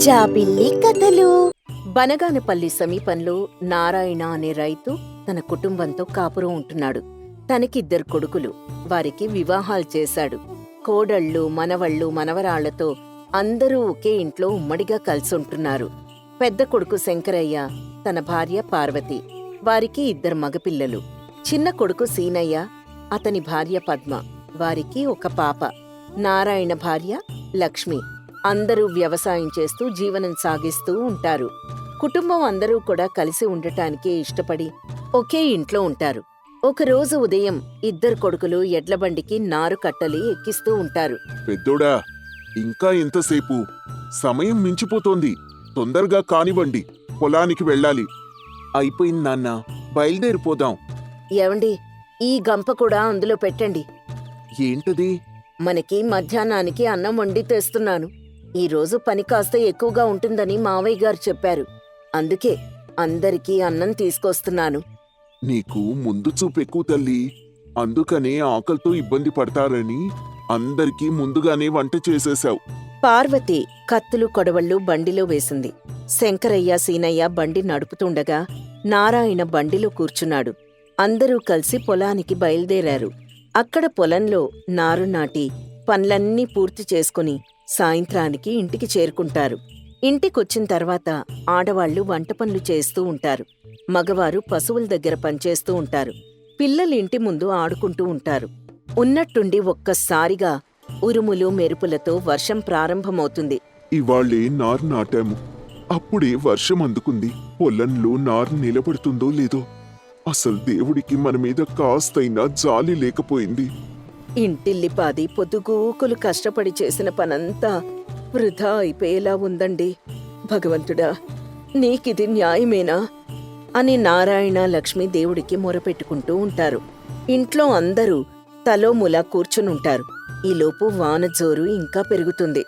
జాబిల్లి కథలు. బనగానపల్లి సమీపంలో నారాయణ అనే రైతు తన కుటుంబంతో కాపురం ఉంటున్నాడు. తనకిద్దరు కొడుకులు. వారికి వివాహాలు చేశాడు. కోడళ్ళు, మనవళ్ళు, మనవరాళ్లతో అందరూ ఒకే ఇంట్లో ఉమ్మడిగా కలిసుంటున్నారు. పెద్ద కొడుకు శంకరయ్య, తన భార్య పార్వతి. వారికి ఇద్దరు మగపిల్లలు. చిన్న కొడుకు సీనయ్య, అతని భార్య పద్మ. వారికి ఒక పాప. నారాయణ భార్య లక్ష్మి. అందరూ వ్యవసాయం చేస్తూ జీవనం సాగిస్తూ ఉంటారు. కుటుంబం అందరూ కూడా కలిసి ఉండటానికే ఇష్టపడి ఒకే ఇంట్లో ఉంటారు. ఒకరోజు ఉదయం ఇద్దరు కొడుకులు ఎడ్లబండికి నారు కట్టలి ఎక్కిస్తూ ఉంటారు. పెద్దోడా, ఇంకా ఎంతసేపు? సమయం మించిపోతోంది. తొందరగా కానివ్వండి, పొలానికి వెళ్ళాలి. అయిపోయింది నాన్న, బయలుదేరిపోదాం. ఏవండి, ఈ గంప కూడా అందులో పెట్టండి. ఏంటది? మనకి మధ్యాహ్నానికి అన్నం వండి తెస్తున్నాను. ఈరోజు పని కాస్త ఎక్కువగా ఉంటుందని మావయ్య గారు చెప్పారు. అందుకే అందరికీ అన్నం తీసుకొస్తున్నాను. నీకు ముందు చూపెక్కువ తల్లి. అందుకనే ఆకలితో ఇబ్బంది పడతారని అందరికీ ముందుగానే వంట చేసేశావు. పార్వతి కత్తులు కొడవళ్ళు బండిలో వేసింది. శంకరయ్య, సీనయ్య బండి నడుపుతుండగా నారాయణ బండిలో కూర్చున్నాడు. అందరూ కలిసి పొలానికి బయలుదేరారు. అక్కడ పొలంలో నారు నాటి పనులన్నీ పూర్తి చేసుకుని సాయంత్రానికి ఇంటికి చేరుకుంటారు. ఇంటికొచ్చిన తర్వాత ఆడవాళ్లు వంట పనులు చేస్తూ ఉంటారు. మగవారు పశువుల దగ్గర పనిచేస్తూ ఉంటారు. పిల్లలు ఇంటి ముందు ఆడుకుంటూ ఉంటారు. ఉన్నట్టుండి ఒక్కసారిగా ఉరుములు మెరుపులతో వర్షం ప్రారంభమవుతుంది. ఇవాళ్లే నారు నాటాము. అప్పుడే వర్షం అందుకుంది. పొలంలో నారు నిలబడుతుందో లేదో. అసలు దేవుడికి మన మీద కాస్తైనా జాలి లేకపోయింది. ఇంటిల్లిపాది పొద్దుగూకులు కష్టపడి చేసిన పనంతా వృధా అయిపోయేలా ఉందండి. భగవంతుడా, నీకిది న్యాయమేనా అని నారాయణ, లక్ష్మి దేవుడికి మొరపెట్టుకుంటూ ఉంటారు. ఇంట్లో అందరూ తలోములా కూర్చునుంటారు. ఈలోపు వాన జోరు ఇంకా పెరుగుతుంది.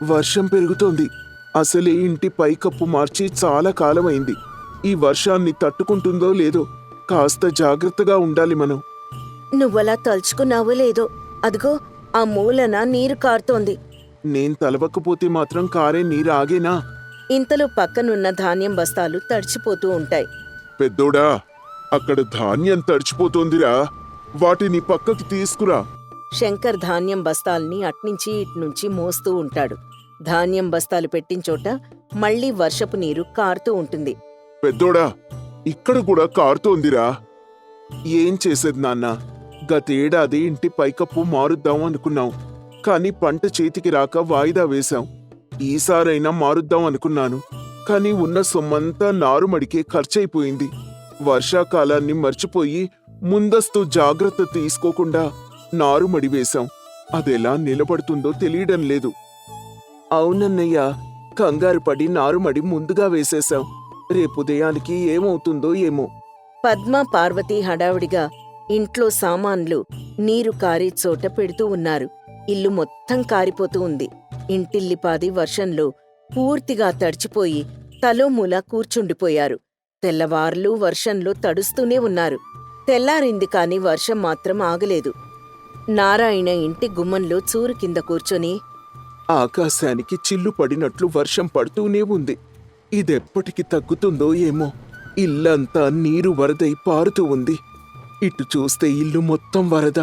వర్షం పెరుగుతోంది. అసలే ఇంటి పైకప్పు మార్చి చాలా కాలమైంది. ఈ వర్షాన్ని తట్టుకుంటుందో లేదో. కాస్త జాగ్రత్తగా ఉండాలి మనం. నువ్వలా తలుచుకున్నావో లేదో, అదిగో ఆ మూలన నీరు కారుతోంది. నేను తలవకపోతే మాత్రం కారే నీరు ఆగేనా? ఇంతలో పక్కనున్న ధాన్యం బస్తాలు తడిచిపోతూ ఉంటాయి. పెద్దోడా, అక్కడ ధాన్యం తడిచిపోతోందిరా. వాటిని పక్కకి తీసుకురా. శంకర్ ధాన్యం బస్తాల్ని అట్నుంచి ఇట్నుంచి మోస్తూ ఉంటాడు. ధాన్యం బస్తాలు పెట్టించోట మళ్లీ వర్షపు నీరు కారుతూ ఉంటుంది. పెద్దోడా, ఇక్కడ కూడా కారుతోందిరా. ఏం చేసేది నాన్న? గతేడాది ఇంటి పైకప్పు మారుద్దాం అనుకున్నాం. కాని పంట చేతికి రాక వాయిదా వేశాం. ఈసారైనా మారుద్దాం అనుకున్నాను. కాని ఉన్న సొమ్మంతా నారుమడికే ఖర్చయిపోయింది. వర్షాకాలాన్ని మర్చిపోయి ముందస్తు జాగ్రత్త తీసుకోకుండా నారుమడి వేశాం. అదెలా నిలబడుతుందో తెలియడం లేదు. అవునన్నయ్య, కంగారు పడి నారుమడి ముందుగా వేసేశాం. రేపుదయానికి ఏమవుతుందో ఏమో. పద్మ, పార్వతి హడావిడిగా ఇంట్లో సామాన్లు నీరు కారే చోట పెడుతూ ఉన్నారు. ఇల్లు మొత్తం కారిపోతూ ఉంది. ఇంటిల్లిపాది వర్షంలో పూర్తిగా తడిచిపోయి తలోమూల కూర్చుండిపోయారు. తెల్లవార్లు వర్షంలో తడుస్తూనే ఉన్నారు. తెల్లారింది కాని వర్షం మాత్రం ఆగలేదు. నారాయణ ఇంటి గుమ్మంలో చూరు కింద కూర్చొని, ఆకాశానికి చిల్లు పడినట్లు వర్షం పడుతూనే ఉంది. ఇదెప్పటికి తగ్గుతుందో ఏమో. ఇల్లంతా నీరు వరదై పారుతూ ఉంది. ఇటు చూస్తే ఇల్లు మొత్తం వరద.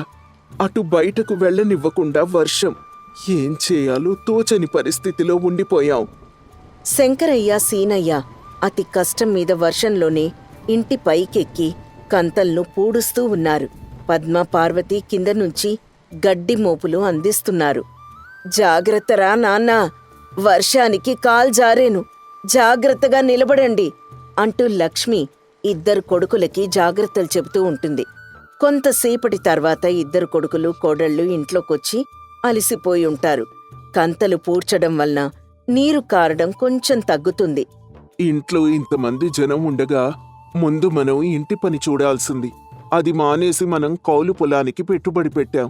అటు బయటకు వెళ్ళనివ్వకుండా వర్షం. ఏం చేయాలో తోచని పరిస్థితిలో ఉండిపోయాం. శంకరయ్య, సీనయ్య అతి కష్టం మీద వర్షంలోనే ఇంటి పైకెక్కి కంతల్ను పూడుస్తూ ఉన్నారు. పద్మ, పార్వతి కింద నుంచి గడ్డి మోపులు అందిస్తున్నారు. జాగ్రత్తరా నాన్నా, వర్షానికి కాల్జారేను, జాగ్రత్తగా నిలబడండి అంటూ లక్ష్మి ఇద్దరు కొడుకులకి జాగ్రత్తలు చెబుతూ ఉంటుంది. కొంతసేపటి తర్వాత ఇద్దరు కొడుకులు, కోడళ్ళు ఇంట్లోకొచ్చి అలిసిపోయి ఉంటారు. కంతలు పూడ్చడం వలన నీరు కారడం కొంచెం తగ్గుతుంది. ఇంట్లో ఇంతమంది జనం ఉండగా ముందు మనం ఇంటి పని చూడాల్సింది. అది మానేసి మనం కౌలు పొలానికి పెట్టుబడి పెట్టాం.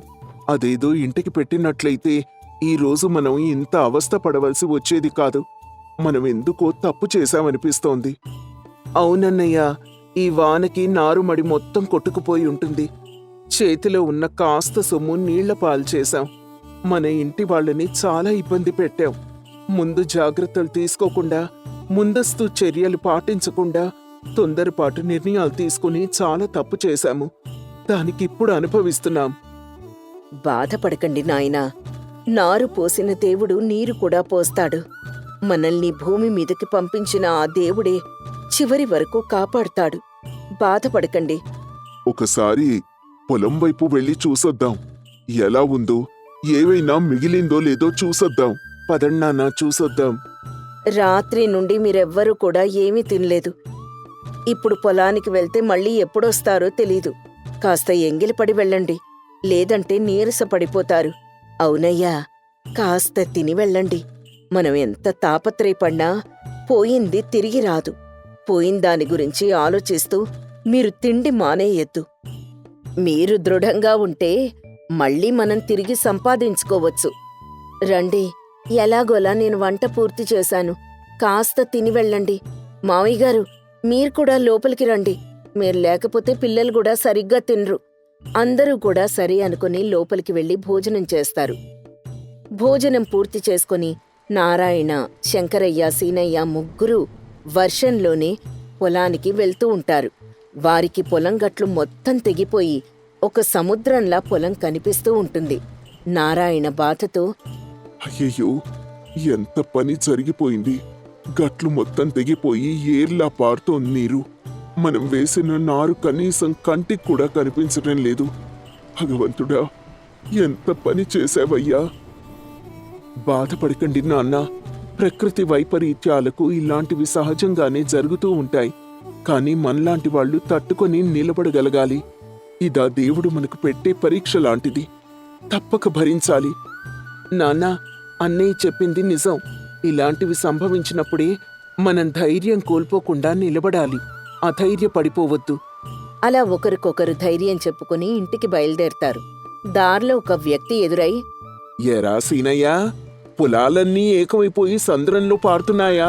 అదేదో ఇంటికి పెట్టినట్లయితే ఈరోజు మనం ఇంత అవస్థ పడవలసి వచ్చేది కాదు. మనం ఎందుకో తప్పు చేశామనిపిస్తోంది. అవునన్నయ్య, ఈ వానకి నారుమడి మొత్తం కొట్టుకుపోయి ఉంటుంది. చేతిలో ఉన్న కాస్త సొమ్ము నీళ్ల పాలు చేశాం. మన ఇంటి వాళ్ళని చాలా ఇబ్బంది పెట్టాం. ముందు జాగ్రత్తలు తీసుకోకుండా, ముందస్తు చర్యలు పాటించకుండా తొందరపాటు నిర్ణయాలు తీసుకుని చాలా తప్పు చేశాము. దానికిప్పుడు అనుభవిస్తున్నాం. బాధపడకండి నాయనా. నారు పోసిన దేవుడు నీరు కూడా పోస్తాడు. మనల్ని భూమి మీదకి పంపించిన ఆ దేవుడే చివరి వరకు కాపాడుతాడు. బాధపడకండి. ఒకసారి పొలం వైపు వెళ్ళి చూసొద్దాం. ఎలా ఉందో, ఏవైనా మిగిలిందో లేదో చూసొద్దాం. పదన్నానా, చూసొద్దాం. రాత్రి నుండి మీరెవ్వరూ కూడా ఏమీ తినలేదు. ఇప్పుడు పొలానికి వెళ్తే మళ్ళీ ఎప్పుడొస్తారో తెలీదు. కాస్త ఎంగిలిపడి వెళ్ళండి, లేదంటే నీరసపడిపోతారు. అవునయ్యా, కాస్త తిని వెళ్ళండి. మనం ఎంత తాపత్రయపడినా పోయింది తిరిగి రాదు. పోయిందాని గురించి ఆలోచిస్తూ మీరు తిండి మానేయొద్దు. మీరు దృఢంగా ఉంటే మళ్ళీ మనం తిరిగి సంపాదించుకోవచ్చు. రండి, ఎలాగోలా నేను వంట పూర్తి చేశాను. కాస్త తిని వెళ్ళండి. మావయ్య గారు, మీరు కూడా లోపలికి రండి. మీరు లేకపోతే పిల్లలు కూడా సరిగ్గా తినరు. అందరూ కూడా సరే అనుకుని లోపలికి వెళ్లి భోజనం చేస్తారు. భోజనం పూర్తి చేసుకుని నారాయణ, శంకరయ్య, సీనయ్య ముగ్గురూ వర్షంలోనే పొలానికి వెళ్తూ ఉంటారు. వారికి పొలం గట్లు మొత్తం తెగిపోయి ఒక సముద్రంలా పొలం కనిపిస్తూ ఉంటుంది. నారాయణ బాధతో, అయ్యయ్యో, ఎంత పని జరిగిపోయింది. గట్లు మొత్తం తెగిపోయి ఏర్లా పారుతోంది నీరు. మనం వేసిన నారు కనీసం కంటికి కూడా కనిపించడం లేదు. భగవంతుడా, ఎంత పని చేశావయ్యా. బాధపడకండి నాన్న. ప్రకృతి వైపరీత్యాలకు ఇలాంటివి సహజంగానే జరుగుతూ ఉంటాయి. కానీ మనలాంటి వాళ్ళు తట్టుకొని నిలబడగలగాలి. ఇదా దేవుడు మనకు పెట్టే పరీక్ష లాంటిది. తప్పక భరించాలి. నాన్న, అన్నయ్య చెప్పింది నిజం. ఇలాంటివి సంభవించినప్పుడే మనం ధైర్యం కోల్పోకుండా నిలబడాలి. అధైర్యపడిపోవద్దు. అలా ఒకరికొకరు ధైర్యం చెప్పుకుని ఇంటికి బయలుదేరతారు. దారిలో ఒక వ్యక్తి ఎదురై, ఎరా సీనయ్యా, పొలాలన్నీ ఏకమైపోయి సంద్రంలో పారుతున్నాయా?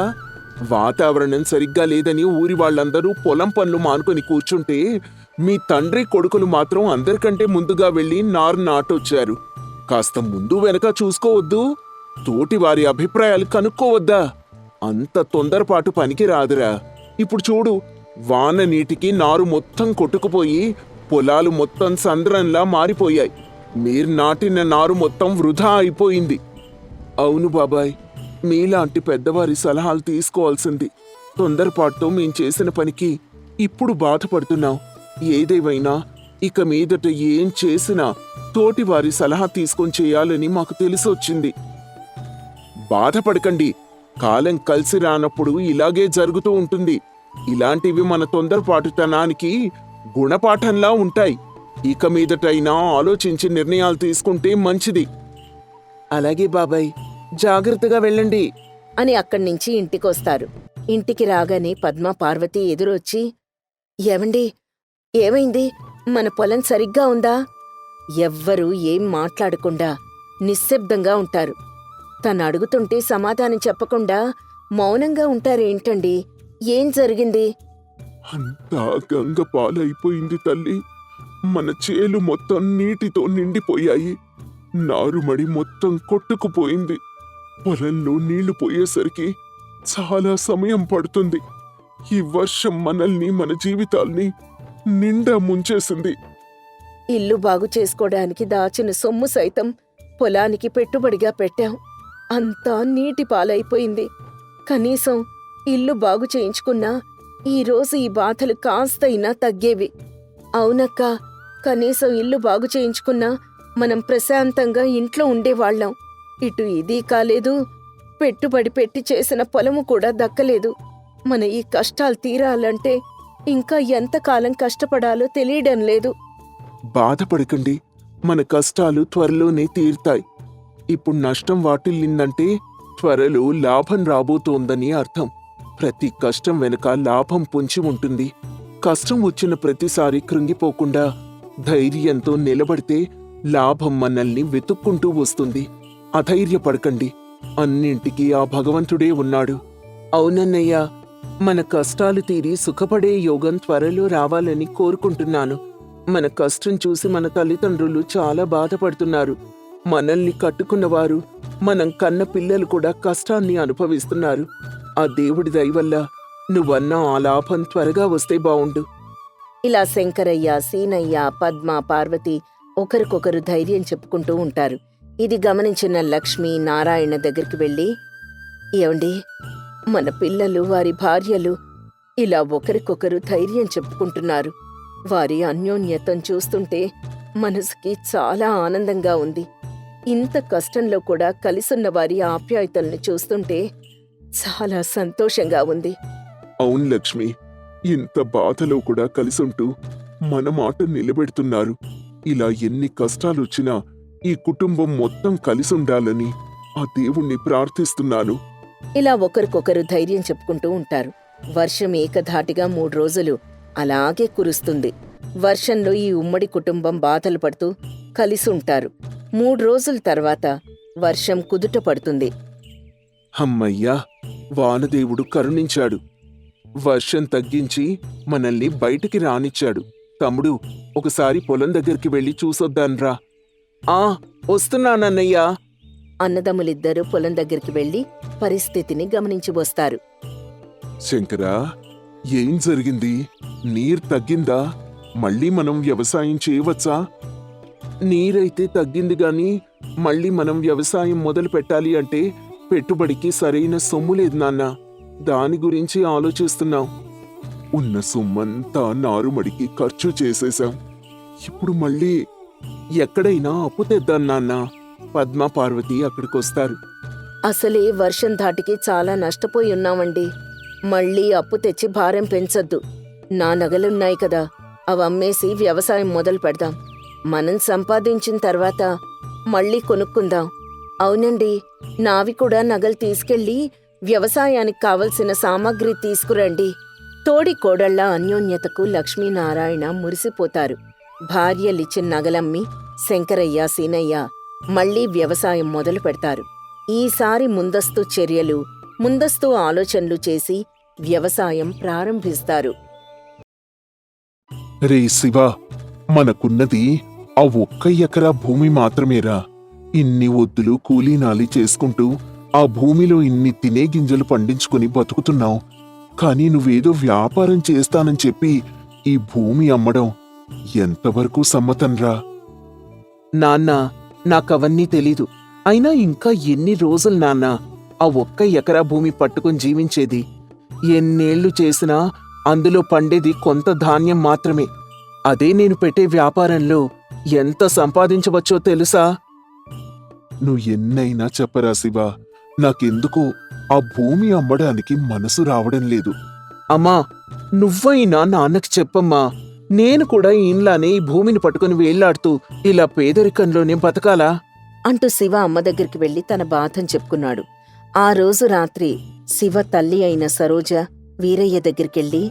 వాతావరణం సరిగ్గా లేదని ఊరి వాళ్ళందరూ పొలం పనులు మానుకొని కూర్చుంటే మీ తండ్రి కొడుకులు మాత్రం అందరికంటే ముందుగా వెళ్లి నారు నాటొచ్చారు. కాస్త ముందు వెనక చూసుకోవద్దు? తోటి వారి అభిప్రాయాలు కనుక్కోవద్దా? అంత తొందరపాటు పనికి రాదురా. ఇప్పుడు చూడు, వాన నీటికి నారు మొత్తం కొట్టుకుపోయి పొలాలు మొత్తం సంద్రంలా మారిపోయాయి. మీరు నాటిన నారు మొత్తం వృధా అయిపోయింది. అవును బాబాయ్, మీలాంటి పెద్దవారి సలహాలు తీసుకోవాల్సింది. తొందరపాటుతో మేం చేసిన పనికి ఇప్పుడు బాధపడుతున్నాం. ఏదేవైనా ఇక మీదట ఏం చేసినా తోటివారి సలహా తీసుకొని చేయాలని మాకు తెలిసొచ్చింది. బాధపడకండి. కాలం కలిసి రానప్పుడు ఇలాగే జరుగుతూ ఉంటుంది. ఇలాంటివి మన తొందరపాటుతనానికి గుణపాఠంలా ఉంటాయి. ఇక మీదటైనా ఆలోచించి నిర్ణయాలు తీసుకుంటే మంచిది. అలాగే బాబాయ్, జాగ్రత్తగా వెళ్ళండి అని అక్కడ్నించి ఇంటికొస్తారు. ఇంటికి రాగానే పద్మ, పార్వతి ఎదురొచ్చి, ఏవండి, ఏమైంది? మన పొలం సరిగ్గా ఉందా? ఎవ్వరూ ఏం మాట్లాడకుండా నిశ్శబ్దంగా ఉంటారు. తను అడుగుతుంటే సమాధానం చెప్పకుండా మౌనంగా ఉంటారేంటండి? ఏం జరిగింది? అంతా గంగ పాలైపోయింది తల్లి. మన చేలు మొత్తం నీటితో నిండిపోయాయి. నారుమడి మొత్తం కొట్టుకుపోయింది. పొలంలో నీళ్లు పోయేసరికి చాలా సమయం పడుతుంది. ఈ వర్షం మనల్ని, మన జీవితాల్ని నిండా ముంచేసింది. ఇల్లు బాగు చేసుకోవడానికి దాచిన సొమ్ము సైతం పొలానికి పెట్టుబడిగా పెట్టాం. అంతా నీటి పాలైపోయింది. కనీసం ఇల్లు బాగు చేయించుకున్నా ఈరోజు ఈ బాధలు కాస్తైనా తగ్గేవి. అవునక్కా, కనీసం ఇల్లు బాగు చేయించుకున్నా మనం ప్రశాంతంగా ఇంట్లో ఉండేవాళ్లం. ఇటు ఇది కాలేదు, పెట్టుబడి పెట్టి చేసిన పొలము కూడా దక్కలేదు. మన ఈ కష్టాలు తీరాలంటే ఇంకా ఎంతకాలం కష్టపడాలో తెలియడం లేదు. బాధపడకండి. మన కష్టాలు త్వరలోనే తీరుతాయి. ఇప్పుడు నష్టం వాటిల్లిందంటే త్వరలో లాభం రాబోతోందని అర్థం. ప్రతి కష్టం వెనుక లాభం పొంచి ఉంటుంది. కష్టం వచ్చిన ప్రతిసారి కృంగిపోకుండా ధైర్యంతో నిలబడితే లాభం మనల్ని వెతుక్కుంటూ వస్తుంది. అధైర్యపడకండి. అన్నింటికీ ఆ భగవంతుడే ఉన్నాడు. అవునన్నయ్యా, మన కష్టాలు తీరి సుఖపడే యోగం త్వరలో రావాలని కోరుకుంటున్నాను. మన కష్టం చూసి మన తల్లిదండ్రులు చాలా బాధపడుతున్నారు. మనల్ని కట్టుకున్నవారు, మనం కన్న పిల్లలు కూడా కష్టాన్ని అనుభవిస్తున్నారు. ఆ దేవుడి దయ వల్ల నువ్వన్న ఆ లాభం త్వరగా వస్తే బావుండు. ఇలా శంకరయ్య, సీనయ్య, పద్మ, పార్వతి ఒకరికొకరు ధైర్యం చెప్పుకుంటూ ఉంటారు. ఇది గమనించిన లక్ష్మి నారాయణ దగ్గరికి వెళ్ళి, ఏమండి, మన పిల్లలు, వారి భార్యలు ఇలా ఒకరికొకరు ధైర్యం చెప్పుకుంటున్నారు. వారి అన్యోన్యతం చూస్తుంటే మనసుకి చాలా ఆనందంగా ఉంది. ఇంత కష్టంలో కూడా కలిసున్న వారి ఆప్యాయతల్ని చూస్తుంటే చాలా సంతోషంగా ఉంది. అవును లక్ష్మి, ఇంత బాధలో కూడా కలిసుంటూ మన మాట నిలబెడుతున్నారు. ఇలా ఎన్ని కష్టాలొచ్చినా ఈ కుటుంబం మొత్తం కలిసుండాలని ఆ దేవుణ్ణి ప్రార్థిస్తున్నాను. ఇలా ఒకరికొకరు ధైర్యం చెప్పుకుంటూ ఉంటారు. వర్షం ఏకధాటిగా 3 రోజులు అలాగే కురుస్తుంది. వర్షంలో ఈ ఉమ్మడి కుటుంబం బాధలు పడుతూ కలిసుంటారు. 3 రోజుల తర్వాత వర్షం కుదుట పడుతుంది. హమ్మయ్యా, వానదేవుడు కరుణించాడు. వర్షం తగ్గించి మనల్ని బయటికి రానిచ్చాడు. తమ్ముడు, ఒకసారి పొలం దగ్గరికి వెళ్ళి చూసొద్దాన్రా. ఆ, వస్తున్నానన్నయ్యా. అన్నదమ్ములిద్దరూ పొలం దగ్గరికి వెళ్లి పరిస్థితిని గమనించి వస్తారు. శంకరా, ఏం జరిగింది? నీరు తగ్గిందా? మళ్ళీ మనం వ్యవసాయం చేయవచ్చా? నీరైతే తగ్గింది గాని మళ్ళీ మనం వ్యవసాయం మొదలు పెట్టాలి అంటే పెట్టుబడికి సరైన సొమ్ము లేదు నాన్న. దాని గురించి ఆలోచిస్తున్నాం. ఉన్న సొమ్మంతా నారుమడికి ఖర్చు చేసేశాం. ఇప్పుడు మళ్ళీ ఎక్కడైనా అప్పు తెద్దాం నాన్న. పద్మ, పార్వతి అక్కడికొస్తారు. అసలే వర్షం ధాటికి చాలా నష్టపోయి ఉన్నామండి. మళ్ళీ అప్పు తెచ్చి భారం పెంచొద్దు. నా నగలున్నాయి కదా, అవమ్మేసి వ్యవసాయం మొదలు పెడదాం. మనం సంపాదించిన తర్వాత మళ్ళీ కొనుక్కుందాం. అవునండి, నావి కూడా నగలు తీసుకెళ్లి వ్యవసాయానికి కావలసిన సామాగ్రి తీసుకురండి. తోడి కోడళ్ల అన్యోన్యతకు లక్ష్మీనారాయణ మురిసిపోతారు. భార్యలిచ్చిన నగలమ్మి శంకరయ్య, సీనయ్య మళ్లీ వ్యవసాయం మొదలు పెడతారు. ఈసారి ముందస్తు చర్యలు, ముందస్తు ఆలోచనలు చేసి వ్యవసాయం ప్రారంభిస్తారు. రే శివ, మనకున్నది ఆ 1 ఎకరా భూమి మాత్రమేరా. ఇన్ని ఒద్దులు కూలీనాలి చేసుకుంటూ ఆ భూమిలో ఇన్ని తినే గింజలు పండించుకుని బతుకుతున్నావు. కాని నువ్వేదో వ్యాపారం చేస్తానని చెప్పి ఈ భూమి అమ్మడం ఎంతవరకు సమ్మతంరా? నాన్నా, నాకవన్నీ తెలీదు. అయినా ఇంకా ఎన్ని రోజులు నాన్నా ఆ 1 ఎకరా భూమి పట్టుకుని జీవించేది? ఎన్నేళ్లు చేసినా అందులో పండేది కొంత ధాన్యం మాత్రమే. అదే నేను పెట్టే వ్యాపారంలో ఎంత సంపాదించవచ్చో తెలుసా? నువ్వు ఎన్నైనా చెప్పరా శివ, నాకెందుకో ఆ భూమి అమ్మడానికి మనసు రావడం లేదు. అమ్మా, నువ్వైనా నాన్నకి చెప్పమ్మా. నేను కూడా ఈయనలానే ఈ భూమిని పట్టుకుని వేళ్లాడుతూ ఇలా పేదరికంలోనే బతకాలా? అంటూ శివ అమ్మ దగ్గరికి వెళ్లి తన బాధను చెప్పుకున్నాడు. ఆ రోజు రాత్రి శివ తల్లి అయిన సరోజ వీరయ్య దగ్గరికెళ్ళి,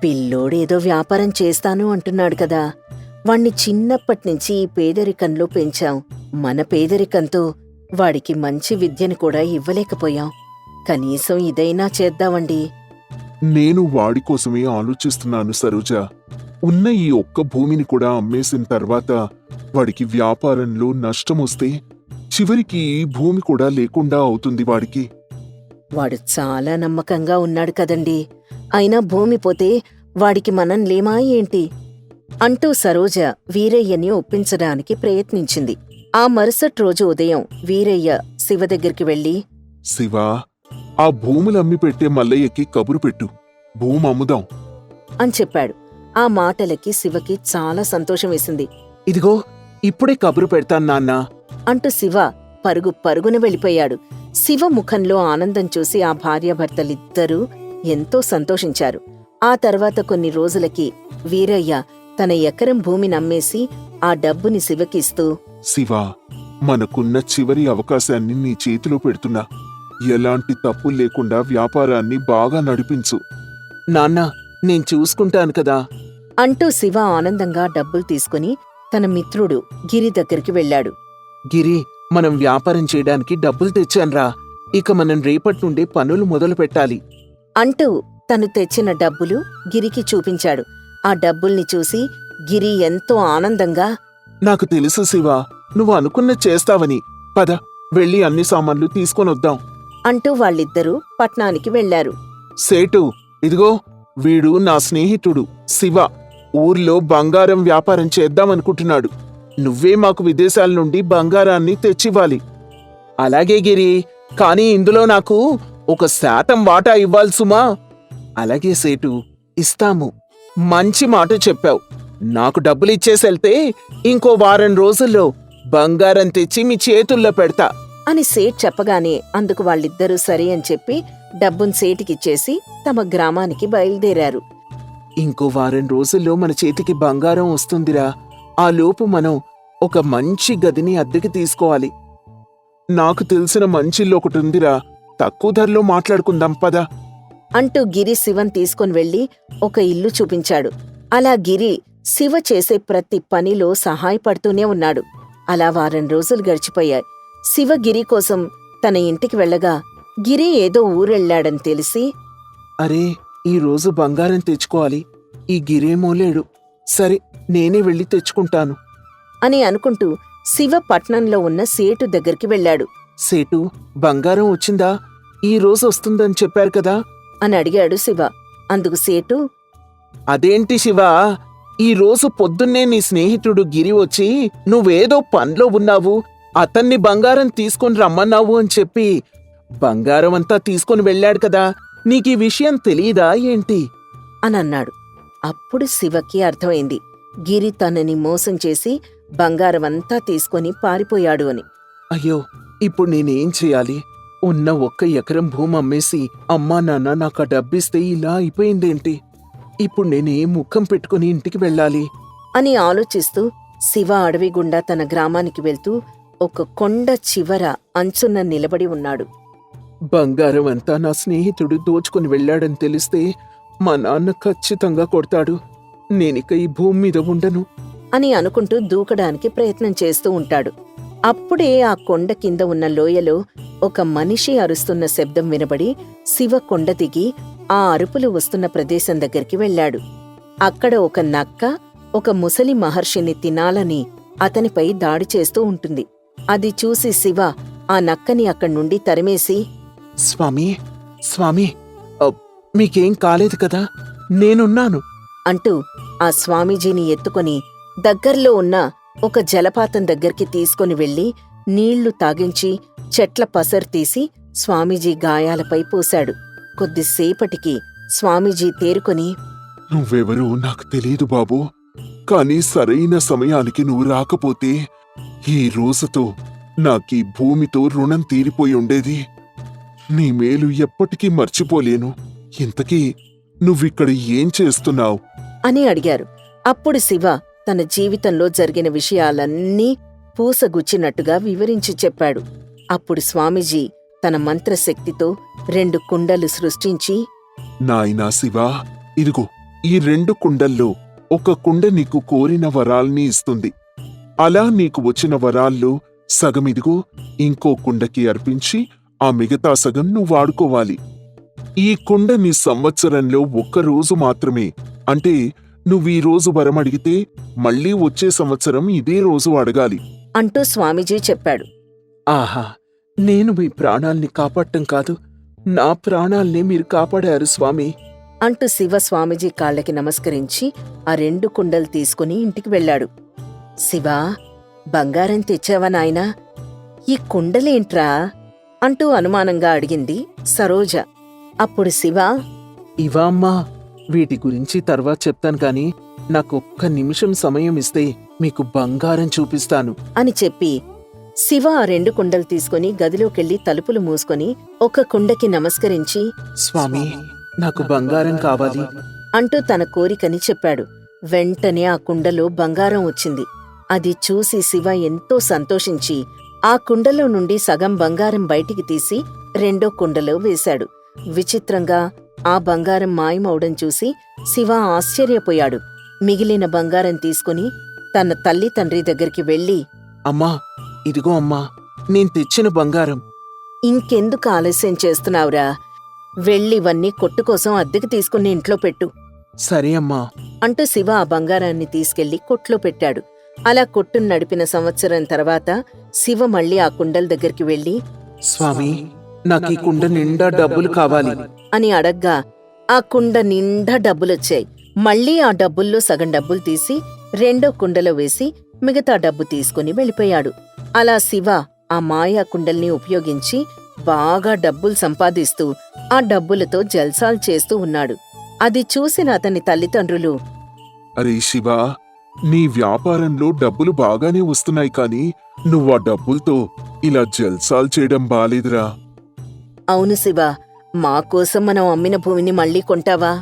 పిల్లోడేదో వ్యాపారం చేస్తాను అంటున్నాడు కదా, వాణ్ణి చిన్నప్పట్నుంచి ఈ పేదరికంలో పెంచాం. మన పేదరికంతో వాడికి మంచి విద్యను కూడా ఇవ్వలేకపోయాం. కనీసం ఇదైనా చేద్దామండి. నేను వాడి కోసమే ఆలోచిస్తున్నాను సరోజ. ఉన్న ఈ 1 భూమిని కూడా అమ్మేసిన తర్వాత వాడికి వ్యాపారంలో నష్టమొస్తే చివరికి ఈ భూమి కూడా లేకుండా అవుతుంది వాడికి. వాడు చాలా నమ్మకంగా ఉన్నాడు కదండి. అయినా భూమి పోతే వాడికి మనం లేమా ఏంటి? అంటూ సరోజ వీరయ్యని ఒప్పించడానికి ప్రయత్నించింది. ఆ మరుసటి రోజు ఉదయం వీరయ్య శివ దగ్గరికి వెళ్లి, శివా, ఆ భూములమ్మి పెట్టే మల్లయ్యకి కబురు పెట్టు, భూమి అమ్ముదాం అని చెప్పాడు. ఆ మాటలకి శివకి చాలా సంతోషం వేసింది. ఇదిగో, ఇప్పుడే కబురు పెడతాను నాన్నా. అంటూ శివ పరుగున వెళ్ళిపోయాడు. శివ ముఖంలో ఆనందం చూసి ఆ భార్యాభర్తలిద్దరూ ఎంతో సంతోషించారు. ఆ తర్వాత కొన్ని రోజులకి వీరయ్య తన ఎకరం భూమిని అమ్మేసి ఆ డబ్బుని శివకిస్తూ, శివా, మనకున్న చివరి అవకాశాన్ని నీ చేతిలో పెడుతున్నా. ఎలాంటి తప్పులు లేకుండా వ్యాపారాన్ని బాగా నడిపించు. నాన్నా, నేను చూసుకుంటాను కదా అంటూ శివ ఆనందంగా డబ్బులు తీసుకుని తన మిత్రుడు గిరి దగ్గరికి వెళ్ళాడు. గిరి, మనం వ్యాపారం చేయడానికి డబ్బులు తెచ్చాన్రా. ఇక మనం రేపటి నుండి పనులు మొదలు పెట్టాలి అంటూ తను తెచ్చిన డబ్బులు గిరికి చూపించాడు. ఆ డబ్బుల్ని చూసి గిరి ఎంతో ఆనందంగా, నాకు తెలుసు శివా, నువ్వు అనుకున్నది చేస్తావని. పద, వెళ్ళి అన్ని సామాన్లు తీసుకొనొద్దాం. అంటూ వాళ్ళిద్దరూ పట్నానికి వెళ్లారు. సేటు, ఇదిగో వీడు నా స్నేహితుడు శివ. ఊర్లో బంగారం వ్యాపారం చేద్దామనుకుంటున్నాడు. నువ్వే మాకు విదేశాల నుండి బంగారాన్ని తెచ్చివ్వాలి. అలాగే గిరి, కానీ ఇందులో నాకు 1% వాటా ఇవ్వాలి సుమా. అలాగే సేటు, ఇస్తాము. మంచి మాట చెప్పావు. నాకు డబ్బులు ఇచ్చేసెళ్తే ఇంకో వారం రోజుల్లో బంగారం తెచ్చి మీ చేతుల్లో పెడతా అని సేట్ చెప్పగానే అందుకు వాళ్ళిద్దరూ సరే అని చెప్పి డబ్బును సేటికిచ్చేసి తమ గ్రామానికి బయలుదేరారు. ఇంకో వారం రోజుల్లో మన చేతికి బంగారం వస్తుందిరా. ఆ లోపు మనం ఒక మంచి గదిని అద్దెకి తీసుకోవాలి. నాకు తెలిసిన మంచిల్లు ఒకటి ఉందిరా, తక్కువ ధరలో మాట్లాడుకుందాం పదా. అంటూ గిరి శివన్ తీసుకుని వెళ్లి ఒక ఇల్లు చూపించాడు. అలా గిరి శివ చేసే ప్రతి పనిలో సహాయపడుతూనే ఉన్నాడు. అలా వారం రోజులు గడిచిపోయాయి. శివ గిరి కోసం తన ఇంటికి వెళ్ళగా గిరి ఏదో ఊరెళ్ళాడని తెలిసి, అరే, ఈ రోజు బంగారం తెచ్చుకోవాలి. ఈ గిరేమో లేడు. సరే, నేనే వెళ్ళి తెచ్చుకుంటాను అని అనుకుంటూ శివ పట్నంలో ఉన్న సేటు దగ్గరికి వెళ్ళాడు. సేటు, బంగారం వచ్చిందా? ఈ రోజు వస్తుందని చెప్పారు కదా అని అడిగాడు శివ. అందుకు సేటు, అదేంటి శివా, ఈ రోజు పొద్దున్నే నీ స్నేహితుడు గిరి వచ్చి నువ్వేదో పనిలో ఉన్నావు, అతన్ని బంగారం తీసుకొని రమ్మన్నావు అని చెప్పి బంగారం అంతా తీసుకొని వెళ్ళాడు కదా. నీకీ విషయం తెలీదా ఏంటి అని అన్నాడు. అప్పుడు శివకి అర్థమైంది గిరి తనని మోసం చేసి బంగారమంతా తీసుకొని పారిపోయాడు అని. అయ్యో, ఇప్పుడు నేనేం చేయాలి? ఉన్న 1 ఎకరం భూమి అమ్మేసి అమ్మా నాన్న నాకు ఆ డబ్బిస్తే ఇలా అయిపోయిందేంటి? ఇప్పుడు నేనేం ముఖం పెట్టుకుని ఇంటికి వెళ్ళాలి అని ఆలోచిస్తూ శివ అడవి గుండా తన గ్రామానికి వెళ్తూ ఒక కొండ చివర అంచున నిలబడి ఉన్నాడు. బంగారం అంతా నా స్నేహితుడు దోచుకుని వెళ్ళాడని తెలిస్తే మా నాన్న ఖచ్చితంగా కొడతాడు. నేనిక ఈ భూమి మీద ఉండను అని అనుకుంటూ దూకడానికి ప్రయత్నం చేస్తూ ఉంటాడు. అప్పుడే ఆ కొండ కింద ఉన్న లోయలో ఒక మనిషి అరుస్తున్న శబ్దం వినబడి శివ కొండ దిగి ఆ అరుపులు వస్తున్న ప్రదేశం దగ్గరికి వెళ్ళాడు. అక్కడ ఒక నక్క ఒక ముసలి మహర్షిని తినాలని అతనిపై దాడి చేస్తూ ఉంటుంది. అది చూసి శివ ఆ నక్కని అక్కడి నుండి తరిమేసి, స్వామి, స్వామి, మీకేం కాలేదు కదా? నేనున్నాను అంటూ ఆ స్వామీజీని ఎత్తుకొని దగ్గర్లో ఉన్న ఒక జలపాతం దగ్గరికి తీసుకొని వెళ్లి నీళ్లు తాగించి చెట్ల పసరు తీసి స్వామీజీ గాయాలపై పోశాడు. కొద్దిసేపటికి స్వామీజీ తేరుకొని, నువ్వెవరో నాకు తెలీదు బాబూ, కానీ సరైన సమయానికి నువ్వు రాకపోతే ఈ రోజుతో నాకీ భూమితో రుణం తీరిపోయి ఉండేది. నీ మేలు ఎప్పటికీ మర్చిపోలేను. ఇంతకీ నువ్విక్కడ ఏం చేస్తున్నావు అని అడిగారు. అప్పుడు శివ తన జీవితంలో జరిగిన విషయాలన్నీ పూసగుచ్చినట్టుగా వివరించి చెప్పాడు. అప్పుడు స్వామీజీ తన మంత్రశక్తితో 2 కుండలు సృష్టించి, నాయనా శివా, ఇదిగో ఈ 2 కుండల్లో ఒక కుండ నీకు కోరిన వరాల్ని ఇస్తుంది. అలా నీకు వచ్చిన వరాల్లో సగమిదిగో ఇంకో కుండకి అర్పించి ఆ మిగతా సగం నువ్వు వాడుకోవాలి. ఈ కుండ నీ సంవత్సరంలో 1 రోజు మాత్రమే, అంటే నువ్వీ రోజు వరం అడిగితే మళ్ళీ వచ్చే సంవత్సరం ఇదే రోజు అడగాలి అంటూ స్వామీజీ చెప్పాడు. ఆహా, నేను మీ ప్రాణాల్ని కాపాడటం కాదు, నా ప్రాణాల్ని మీరు కాపాడారు స్వామి అంటూ శివ స్వామీజీ కాళ్ళకి నమస్కరించి ఆ 2 కుండలు తీసుకుని ఇంటికి వెళ్ళాడు. శివా, బంగారం తెచ్చావా నాయనా? ఈ కుండలేంట్రా అంటూ అనుమానంగా అడిగింది సరోజ. అప్పుడు శివ, ఇవా అమ్మా, వీటి గురించి తర్వాత చెప్తాను కాని నాకు 1 నిమిషం సమయం ఇస్తే మీకు బంగారం చూపిస్తాను అని చెప్పి శివ ఆ 2 కుండలు తీసుకుని గదిలోకెళ్లి తలుపులు మూసుకొని ఒక కుండకి నమస్కరించి, స్వామి, నాకు బంగారం కావాలి అంటూ తన కోరికని చెప్పాడు. వెంటనే ఆ కుండలో బంగారం వచ్చింది. అది చూసి శివ ఎంతో సంతోషించి ఆ కుండలో నుండి సగం బంగారం బయటికి తీసి 2వ కుండలో వేశాడు. విచిత్రంగా ఆ బంగారం మాయమవడం చూసి శివ ఆశ్చర్యపోయాడు. మిగిలిన బంగారం తీసుకుని తన తల్లి తండ్రి దగ్గరికి వెళ్లి, అమ్మా, ఇదిగో అమ్మా, నేను తెచ్చిన బంగారం. ఇంకెందుకు ఆలస్యం చేస్తున్నావురా? వెళ్ళివన్నీ కొట్టుకోసం అద్దెకి తీసుకుని ఇంట్లో పెట్టు సరే అమ్మా అంటూ శివ ఆ బంగారాన్ని తీసుకెళ్లి కొట్లో పెట్టాడు. అలా కొట్టును నడిపిన సంవత్సరం తర్వాత శివ మళ్ళీ ఆ కుండల దగ్గరికి వెళ్లి స్వామి నాకీ కుండ నిండా డబ్బులు కావాలి అని అడగ్గా ఆ కుండ నిండా డబ్బులొచ్చాయి. మళ్ళీ ఆ డబ్బుల్లో సగం డబ్బులు తీసి రెండో కుండలో వేసి మిగతా డబ్బు తీసుకుని వెళ్ళిపోయాడు. అలా శివ ఆ మాయా కుండల్ని ఉపయోగించి బాగా డబ్బులు సంపాదిస్తూ ఆ డబ్బులతో జల్సాలు చేస్తూ ఉన్నాడు. అది చూసిన అతని తల్లిదండ్రులు, అరే శివా, నీ వ్యాపారంలో డబ్బులు బాగానే వస్తున్నాయి కానీ నువ్వా డబ్బులతో ఇలా జల్సాలు చేయడం బాలేదురా. అవును శివ, మాకోసం మనం అమ్మిన భూమిని మళ్ళీ కొంటావా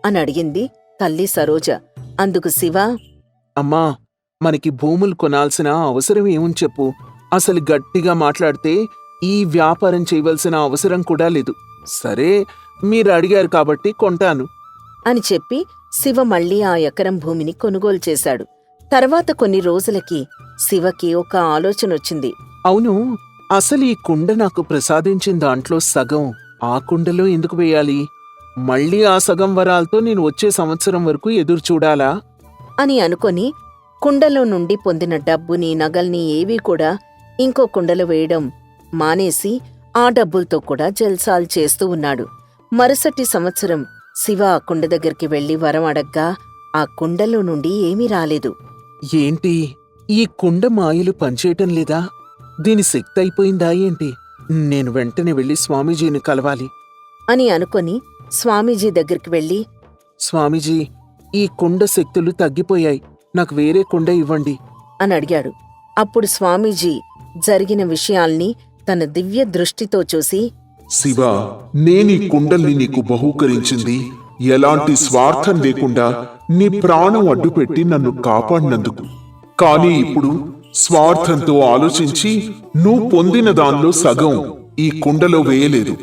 అని అడిగింది తల్లి సరోజ. అందుకు శివ, అమ్మా మనకి భూములు కొనాల్సిన అవసరం ఏముంది చెప్పు. అసలు గట్టిగా మాట్లాడితే ఈ వ్యాపారం చేయవలసిన అవసరం కూడా లేదు. సరే మీరు అడిగారు కాబట్టి కొంటాను అని చెప్పి శివ మళ్ళీ ఆ ఎకరం భూమిని కొనుగోలు చేశాడు. తర్వాత కొన్ని రోజులకి శివకి ఒక ఆలోచనొచ్చింది. అవును, అసలు ఈ కుండ నాకు ప్రసాదించిన దాంట్లో సగం ఆ కుండలో ఎందుకు వేయాలి? మళ్ళీ ఆ సగం వరాలతో నేను వచ్చే సంవత్సరం వరకు ఎదురు చూడాలా అని అనుకొని కుండలో నుండి పొందిన డబ్బుని నగల్ని ఏవీ కూడా ఇంకో కుండలో వేయడం మానేసి ఆ డబ్బులతో కూడా జల్సాలు చేస్తూ ఉన్నాడు. మరుసటి సంవత్సరం శివ ఆ కుండ దగ్గరికి వెళ్లి వరం అడగ్గా ఆ కుండలో నుండి ఏమీ రాలేదు. ఏంటి ఈ కుండ మాయలు పనిచేయటం లేదా? దీని శక్తి అయిపోయిందా ఏంటి? నేను వెంటనే వెళ్లి స్వామీజీని కలవాలి అని అనుకొని స్వామీజీ దగ్గరికి వెళ్లి, స్వామీజీ, ఈ కుండ శక్తులు తగ్గిపోయాయి, నాకు వేరే కుండ ఇవ్వండి అని అడిగాడు. అప్పుడు స్వామీజీ జరిగిన విషయాల్ని తన దివ్య దృష్టితో చూసి, శివా, నేనీ కుండల్ని నీకు బహూకరించింది ఎలాంటి స్వార్థం లేకుండా నీ ప్రాణం అడ్డుపెట్టి నన్ను కాపాడినందుకు. కానీ ఇప్పుడు స్వార్థంతో ఆలోచించి నువ్వు పొందిన దానిలో సగం ఈ కుండలో వేయలేదు.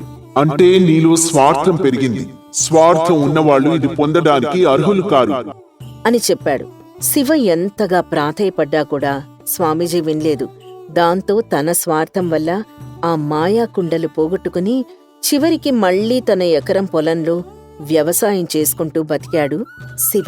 అంటే నీలో స్వార్థం పెరిగింది. స్వార్థం ఉన్నవాళ్లు ఇది పొందడానికి అర్హులు కారు అని చెప్పాడు. శివ ఎంతగా ప్రాధేయపడ్డా కూడా స్వామీజీ వినలేదు. దాంతో తన స్వార్థం వల్ల ఆ మాయా కుండలు పోగొట్టుకుని చివరికి మళ్లీ తన ఎకరం పొలంలో వ్యవసాయం చేసుకుంటూ బతికాడు శివ.